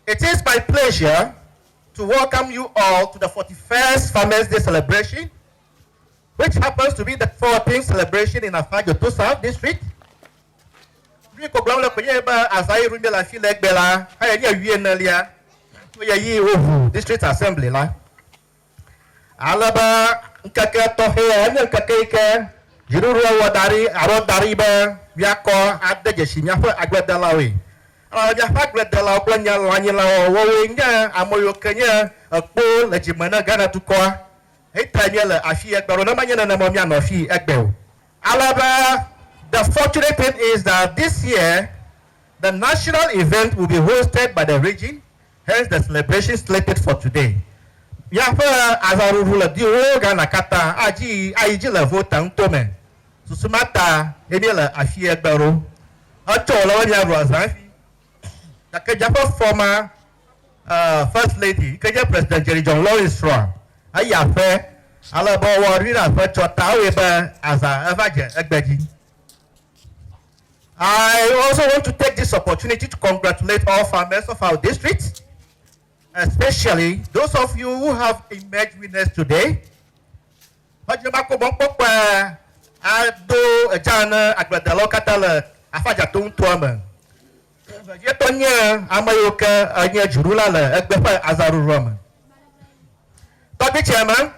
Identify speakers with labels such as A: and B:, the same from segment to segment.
A: It is my pleasure to welcome you all to the 41st Farmers Day celebration, which happens to be the 14th celebration in Afadzato South district. We district assembly la. Alaba nkake tohe nkake jiruru wadari arodari ba biako adejeshi nyafa agwedalawe. Nyafa agwedalawe planya lanyela wowenya amoyokenya akpo lejimana gana tukwa. Etanya le afi ekbero na manya na momia no fi ekbeo. Alaba, the fortunate thing is that this year the national event will be hosted by the region. Hence, the celebration slated for today. Yafa azarula diwo gana kata aiji la vota ntome. Susumata emela afie gbaro. Achola wanya rozanfi. Nakajafa former First Lady, Kenya President Jerry John Lawrence Srong. Ayafe alabo warina fe chota weba aza evaje egbeji. I also want to take this opportunity to congratulate all farmers of our district, especially those of you who have emerged winners today. Dr. Chairman,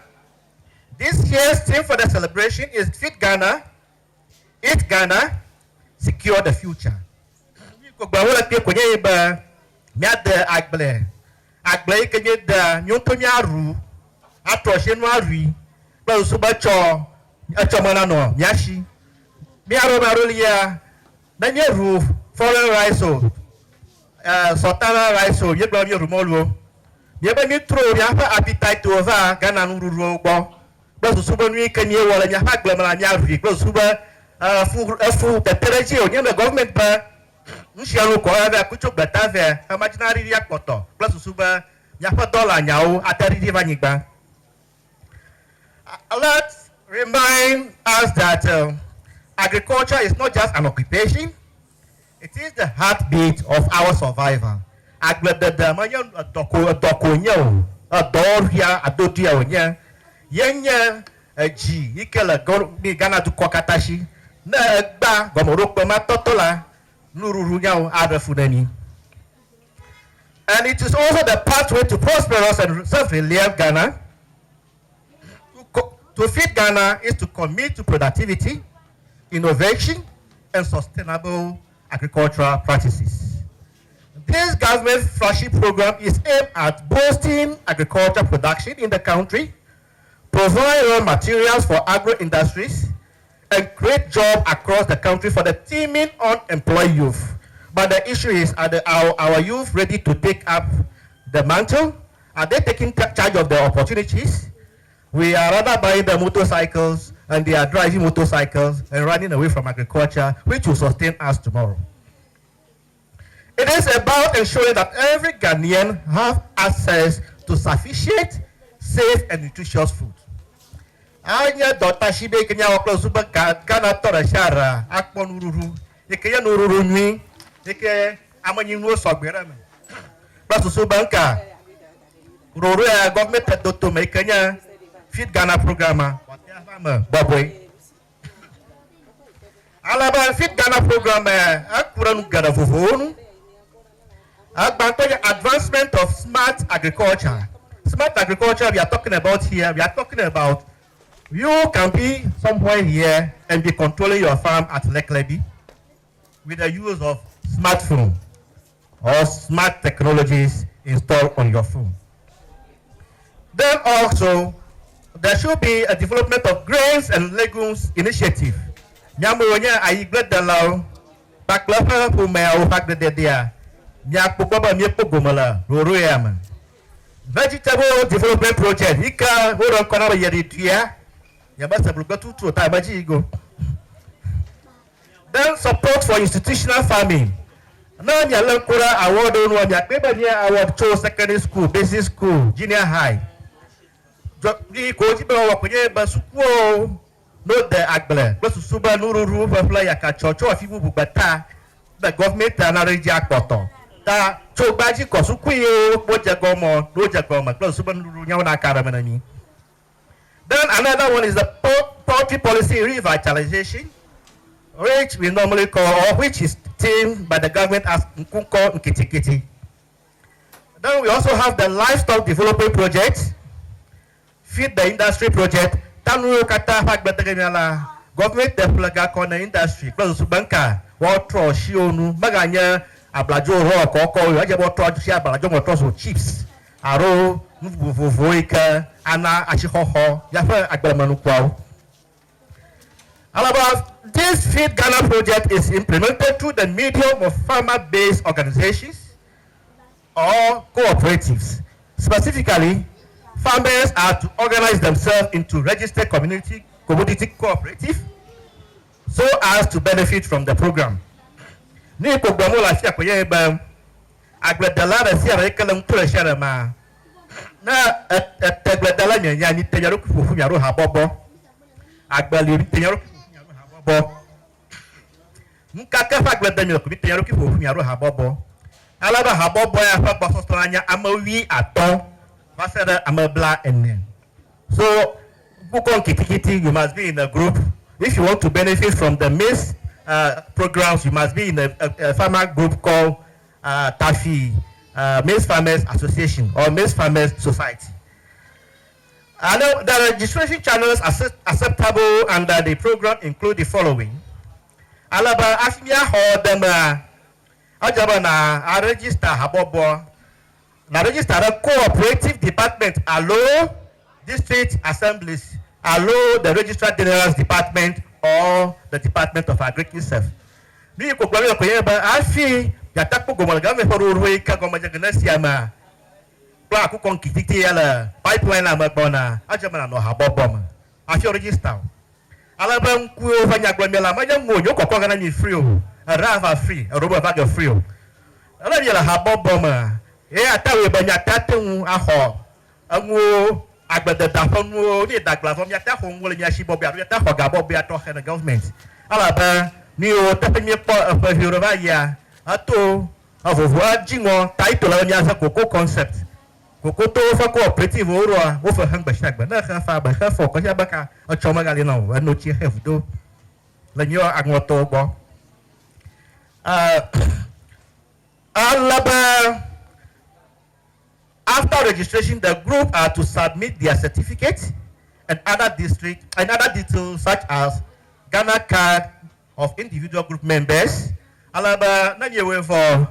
A: this year's theme for the celebration is Feed Ghana, Eat Ghana, Secure the Future. Agble kenye da nyontonya ru atroshe no ari ba suba cho achomana no yashi mi aro marolia na nye ru foreign rice o sotana rice o yegba mi rumolo ye ba mi tro ya fa appetite over Ghana nuru gbo ba suba nu kenye wala nya fa agble mala nya ru ba suba fu tetereji o nye government ba Nushiaru Korea Kucho Batave, imaginary Yakoto, plus Suba, Yapadola Nyao, Atari Vaniba. Let's remind us that agriculture is not just an occupation, it is the heartbeat of our survival. Agleda Damayan, a Dokonyo, a Doria, a Dodia, Yenya, a G, Ikela, Gana to Kokatashi, Nagba, Gomoroko Matotola. And it is also the pathway to prosperous and self-reliant Ghana. To feed Ghana is to commit to productivity, innovation, and sustainable agricultural practices. This government flagship program is aimed at boosting agricultural production in the country, provide raw materials for agro-industries, and create jobs across the country for the teeming unemployed youth. But the issue is, are our youth ready to take up the mantle? Are they taking charge of the opportunities? We are rather buying the motorcycles, and they are driving motorcycles and running away from agriculture, which will sustain us tomorrow. It is about ensuring that every Ghanaian have access to sufficient, safe, and nutritious food. Anya dota shibe kenya waklo suba kana tora shara akpon ururu ikenya nururu nwi ike amanyi nuo sogbere me plus suba nka roro ya government doto me kenya Feed Ghana program whatever me boboy alaba Feed Ghana program akura nu gada fofonu agbantoya advancement of smart agriculture. Smart agriculture we are talking about here, we are talking about you can be somewhere here and be controlling your farm at Leklebi with the use of smartphone or smart technologies installed on your phone. Then also, there should be a development of grains and legumes initiative. Nyamuonya aiglet dalau baklapa pumea upagdedia nyakukoba miepogomala roroyam. Vegetable development project ika horon kona yeritia. Then support for institutional farming. Now you learn award on one award to secondary school, basic school, junior high. No the agble, but suba nuru fly a chocho if you bata the government and a jackpot. da chobaji kosukuyo bojagomo dojagomo close suban nyawana karamanami. Then another one is the poultry policy revitalization, which we normally call, or which is themed by the government as Nkunko Nkitikiti. Then we also have the livestock development project, feed the industry project, Tanu Kata Hagbategala, government deployed on the industry, close to Banka, Watro, Shionu, Maganya, Ablajo Rock, or Yajaboto, Ablajo Motos chips, Aro, Voika, Anna, Achihoho, Yafa Agbamanukwa. About this Feed Ghana project is implemented through the medium of farmer-based organizations or cooperatives. Specifically, farmers are to organize themselves into registered commodity cooperative so as to benefit from the program. Ni programu la sia koye ba agredala na sia re kala mtura shara ma na agredala nya ni tenyaro kufu nyaro habobo agbali tenyaro kufu nyaro habobo nka ka fa agredala ko tenyaro kufu nyaro habobo alaba habobo ya fa gbasosto anya amawi aton fasada amabla enen. So bukon kitikiti, you must be in a group. If you want to benefit from the maize programs, you must be in a farmer group called Tafi Maize Farmers Association or Maize Farmers Society. And the registration channels acceptable under the program include the following. Alaba Afia ho dem ajaba na register habobo na register a cooperative department allow district assemblies allow the registrar general's department or the department of agriculture. Ni ko gwa ko yeba afi ya takpo gomal ga me horu ruwe ka goma jagana siama kwa ku konkititi yala pipeline ama bona ajama no habobom afi register alaba nku fanya gwa mela ma jamu nyo kokko gana ni free o rava free robo bag free o ala yala habobom e atawe banya tatun aho anwo agbede dafonu ni dagla fom ya ta honwole nya shi bobi ya ta hoga bobi ya to the government alaba ni o tapemi po Yoruba ya ato avovo ajinwo title la nya sa koko concept koko to fa cooperative oro a wo fa hangba shagba na kha fa ba kha fo ko ya baka o choma gali no no chi have do la nyo agwoto bo alaba. After registration, the group are to submit their certificates and other details such as Ghana card of individual group members. Alaba na yewe for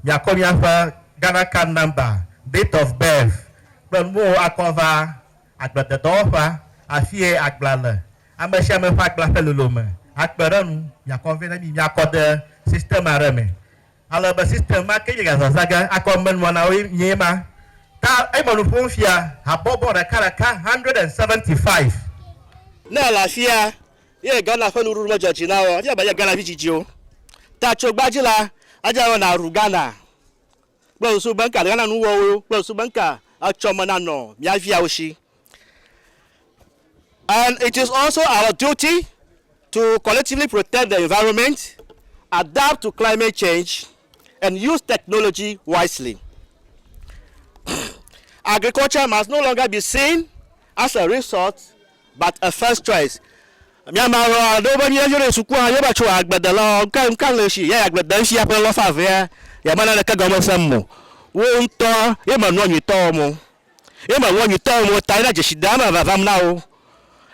A: yakonya for Ghana card number, date of birth. But mo akova agbada dofa afie agbala. Ambasha me fa agbala peluloma. Akbaranu yakove na mi yakode system arame. Alaba system ma ke yaga zaga akomen wana wi nyema. Ta emanufofia habobo da karaka 175 na lafia ye Ghana fa nuru majaji nawo ya ba ya Ghana bijijio ta chogbajila aja na rugana gbo so banka Ghana nu wo gbo so banka achoma na no miavia oshi. And it is also our duty to collectively protect the environment, adapt to climate change and use technology wisely. Agriculture must no longer be seen as a resort, but a first choice. Miamaro nobody yere sukwa yeba cho agbedelo kan leshi ya agbedan shi apon lo favia ya mana na kagomo sammo wo nto e ma no nyito mo e ma wo nyito mo ta na jeshida ma vam na o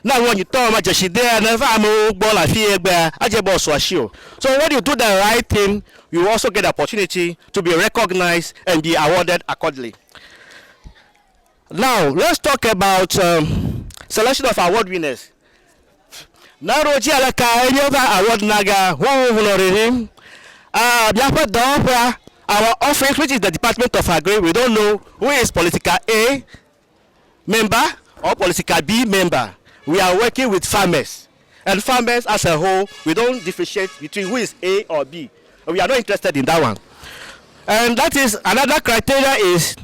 A: na wo nyito ma jeshida na va mo gbo la fi egba aje bo so asio. So when you do the right thing, you also get the opportunity to be recognized and be awarded accordingly. Now, let's talk about selection of award winners. Now, Roji Alaka, award naga, our office, which is the Department of Agri, we don't know who is political A member or political B member. We are working with farmers. And farmers as a whole, we don't differentiate between who is A or B. We are not interested in that one. And that is another criteria is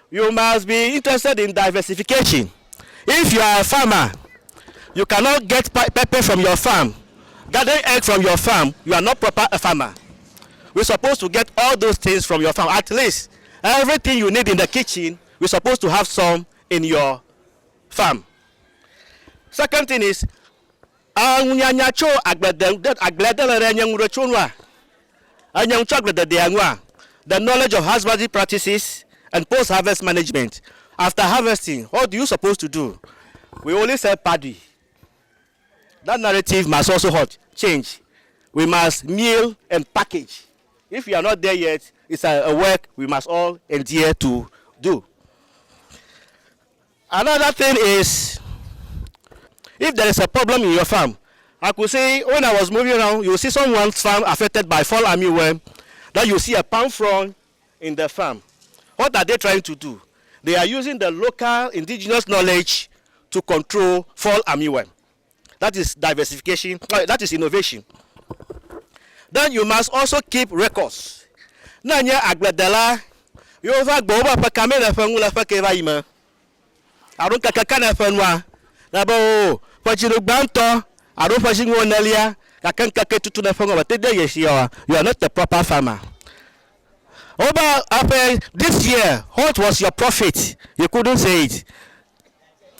A: you must be interested in diversification. If you are a farmer, you cannot get pepper from your farm,
B: gathering egg from your farm, you are not proper a farmer. We're supposed to get all those things from your farm. At least everything you need in the kitchen, we're supposed to have some in your farm. Second thing is, the knowledge of husbandry practices and post-harvest management. After harvesting, what do you supposed to do? We only sell paddy. That narrative must also change. We must mill and package. If we are not there yet, it's a work we must all endure to do. Another thing is, if there is a problem in your farm, I could say when I was moving around, you see someone's farm affected by fall armyworm, then you see a palm frond in the farm. What are they trying to do? They are using the local indigenous knowledge to control fall armyworm. That is diversification, that is innovation. Then you must also keep records. Nanya agladela, you over boba pa kamera fangula fa keva ima. Arun kakakana fanwa. Nabo, pachiro banto, arun pachingo nalia, kakan kaketutu na fangwa. But today you are not the proper farmer. Over after this year, what was your profit? You couldn't say it.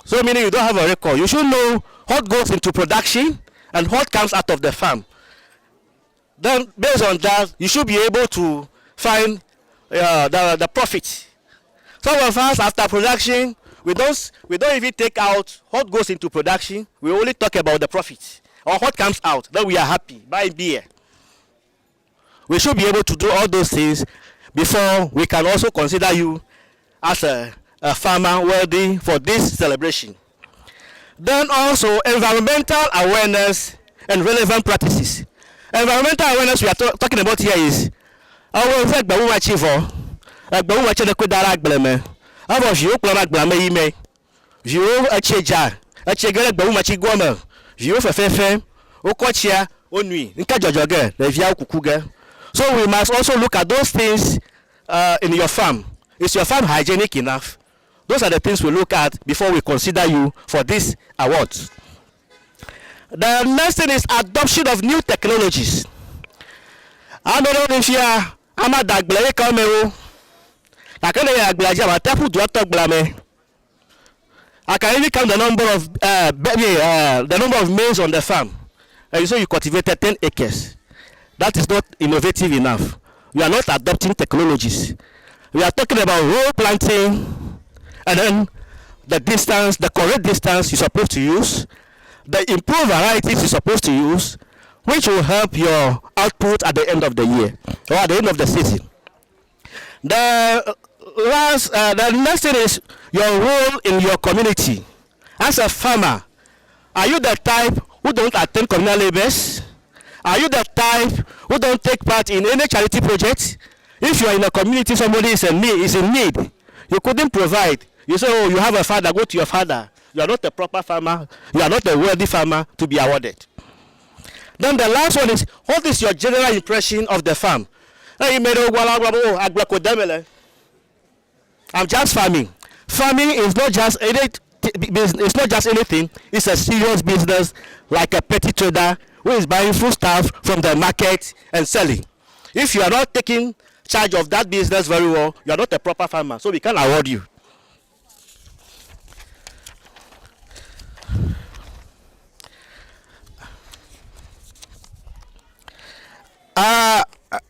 B: So meaning you don't have a record. You should know what goes into production and what comes out of the farm. Then based on that, you should be able to find the profit. Some of us after production, we don't even take out what goes into production. We only talk about the profit or what comes out. Then we are happy buying beer. We should be able to do all those things before we can also consider you as a farmer worthy for this celebration. Then also environmental awareness and relevant practices. Environmental awareness we are talking about here is our effect by woman chief or by watching the Kudara Blame. How about you? Blame me. You a cheja, a chegger by woman chigoma. You for fefe, Okochia, Onui, Nkajoga, the Via Kukuga. So we must also look at those things in your farm. Is your farm hygienic enough? Those are the things we look at before we consider you for this award. The next thing is adoption of new technologies. I don't know if you are a dagblay camera. I can I can even count the number of maize on the farm. And so you cultivated 10 acres. That is not innovative enough. We are not adopting technologies. We are talking about row planting and then the distance, the correct distance you're supposed to use, the improved varieties you're supposed to use, which will help your output at the end of the year or at the end of the season. The next thing is your role in your community. As a farmer, are you the type who don't attend communal labors? Are you the type who don't take part in any charity project? If you are in a community, somebody is in need, you couldn't provide. You say, oh, you have a father, go to your father. You are not a proper farmer. You are not a worthy farmer to be awarded. Then the last one is, what is your general impression of the farm? I'm just farming. Farming is not just anything. It's a serious business, like a petty trader who is buying foodstuff from the market and selling. If you are not taking charge of that business very well, you are not a proper farmer, so we can't award you.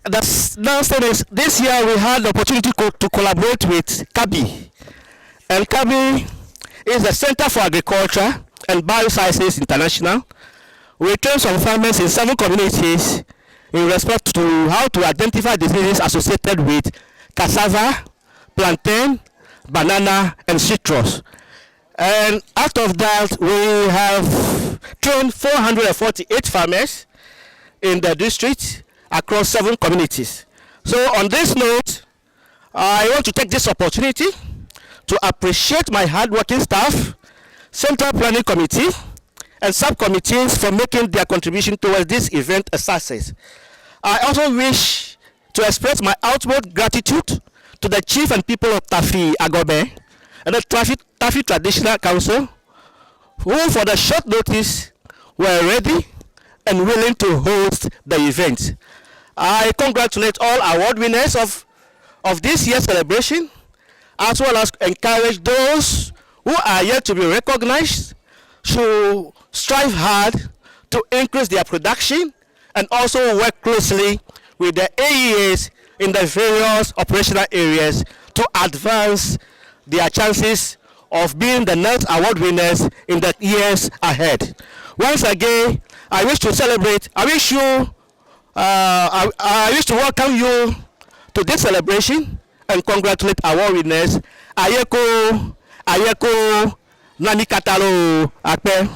B: The last thing is, this year we had the opportunity to collaborate with CABI. And CABI is the Center for Agriculture and Biosciences International. We train some farmers in 7 communities in respect to how to identify diseases associated with cassava, plantain, banana, and citrus. And out of that, we have trained 448 farmers in the district across 7 communities. So on this note, I want to take this opportunity to appreciate my hardworking staff, Central Planning Committee, and subcommittees for making their contribution towards this event a success. I also wish to express my utmost gratitude to the chief and people of Tafi Agorme and the Tafi Traditional Council, who for the short notice were ready and willing to host the event. I congratulate all award winners of this year's celebration, as well as encourage those who are yet to be recognized to strive hard to increase their production and also work closely with the AEAs in the various operational areas to advance their chances of being the next award winners in the years ahead. Once again, I wish to celebrate, I wish to welcome you to this celebration and congratulate award winners. Ayeko, Nani Katalo, Akpe.